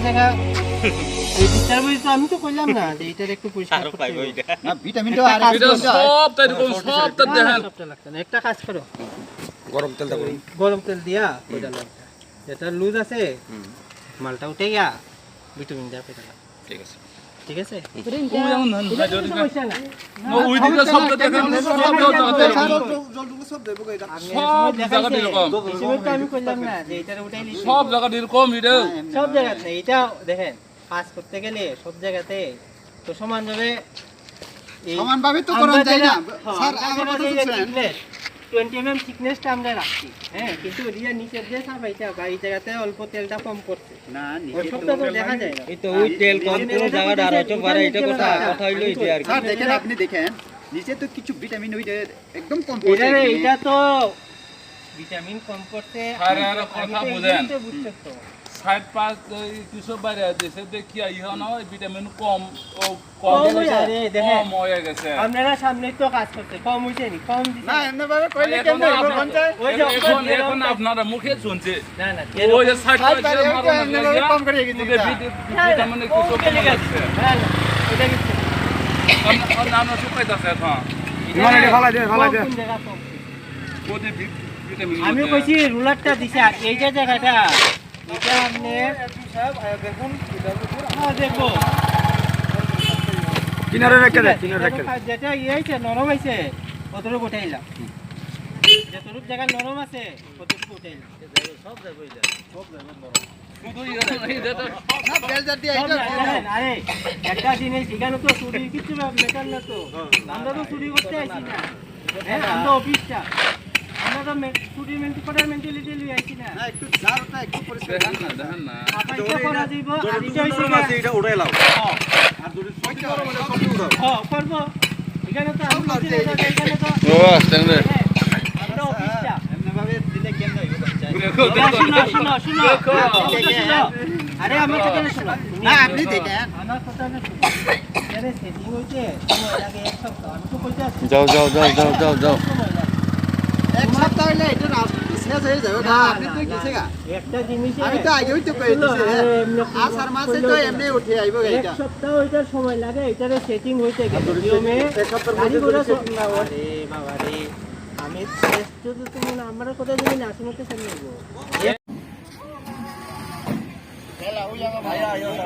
জায়গা এই ডিস্টার্ব হইতো আমি তো কইলাম না যে এটার একটু পরিষ্কার করতে হবে না ভিটামিন তো আর এটা সব তাই দেখুন সব তো দেখেন সবটা লাগছে না একটা কাজ করো গরম তেল দাও গরম তেল দিয়া কইলা লাগবে যেটা লুজ আছে মালটা উঠে গিয়া ভিটামিন দিয়া কইলা ঠিক আছে ঠিক আছে ও যেমন ধান ভাই যদি সমস্যা নাই ওইদিকে সব তো দেখেন সব সব দেবো এটা সব জায়গা এরকম আমি কইলাম না যে এটার উঠাইলি সব জায়গা এরকম এটা সব জায়গাতে এটা দেখেন কাজ করতে গেলে সব জায়গাতে তো সমানভাবে সমানভাবে তো করা যায় না স্যার আমার কথা শুনছেন 20 mm থিকনেসটা আমরা রাখছি হ্যাঁ কিন্তু এরিয়া নিচে যে সাবাইটা এই জায়গাতে অল্প তেলটা কম করছে না সবটা তো দেখা যায় না এই তো ওই তেল কম করে জায়গাটা আর হচ্ছে পারে এটা কথা হইলো এই আর স্যার দেখেন আপনি দেখেন নিচে তো কিছু ভিটামিন ওই একদম কম এটা এটা তো ভিটামিন কম করতে আরে আরে কথা বুঝেন বুঝছো তো সাইড পাস কিছু বাইরে দেশে দেখি ইহন ভিটামিন কম ও কম কম হয়ে আরে দেখেন কম হয়ে গেছে আপনারা সামনে তো কাজ করতে কম হইছে নি কম দিছে না এমনি ভাবে কইলে কেন ওই যে এখন এখন আপনারা মুখে শুনছে না না ওই যে সাইড পাস কম করে গেছে ভিটামিন কিছু কম লাগছে না না এটা কিছু আমরা শুকাইতাছে এখন কোন জায়গা কম? ওদের ভিটামিন আমি কইছি রুলারটা দিছে আর এই যে জায়গাটা এটা আপনি দেখুন দেখো কিনারে রেখে দে কিনারে রেখে দে যেটা ইয়ে হয়েছে নরম হয়েছে কতটুকু উঠাইলাম যতটুকু জায়গা নরম আছে কতটুকু উঠাইলাম সব যাবো শুধু এটা তো না বেলজার দিয়ে এটা আরে একটা জিনিস এখানে তো চুরি কিছু মেটার না তো আমরা তো চুরি করতে আইছি না হ্যাঁ আমরা অফিসটা আমরা তো চুরি করার মেন্টালিটি লিয়ে আইছি না না একটু জারটা একটু পরিষ্কার দেখেন না সাফাইটা করা যাইব আর এটা হইছে এটা উড়াই লাও আর যদি সত্যি বড় বড় সব উড়াও হ্যাঁ করব এখানে তো আমি বলছি না যে এখানে তো ও আস্তে আমরা অফিসটা এমনি ভাবে দিলে কেন হইব শুনো শুনো আরে আমার কথা শুনো না আপনি দেখেন আমার কথা না শুনো আরে সেটিং হইছে সময় লাগে এক সপ্তাহ আমি তো কইতে আসছি যাও এক সপ্তাহ হইলে এটা শেষ হয়ে যাবে না আপনি তো গেছে গা একটা জিনিস আমি তো আগেই তো কই দিছি আষাঢ় মাসে তো এমনি উঠে আইব এক এটা সপ্তাহ ওইটার সময় লাগে এটারে সেটিং হইতে গেলে নিয়মে এক সপ্তাহের মধ্যে গাড়ি ঘোড়া setting না হয়। আরে বাবা রে আমি টেস্ট যদি তুমি না আমার কথা যদি না শুনতে চাই নেবো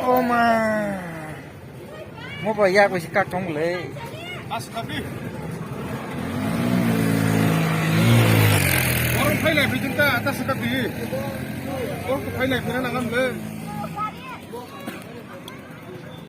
ô mà mua bò da của chị cắt trong lệ গরম খাইলে বিদিনটা আটা সেটা দিয়ে গরম খাইলে ফেরা লাগাম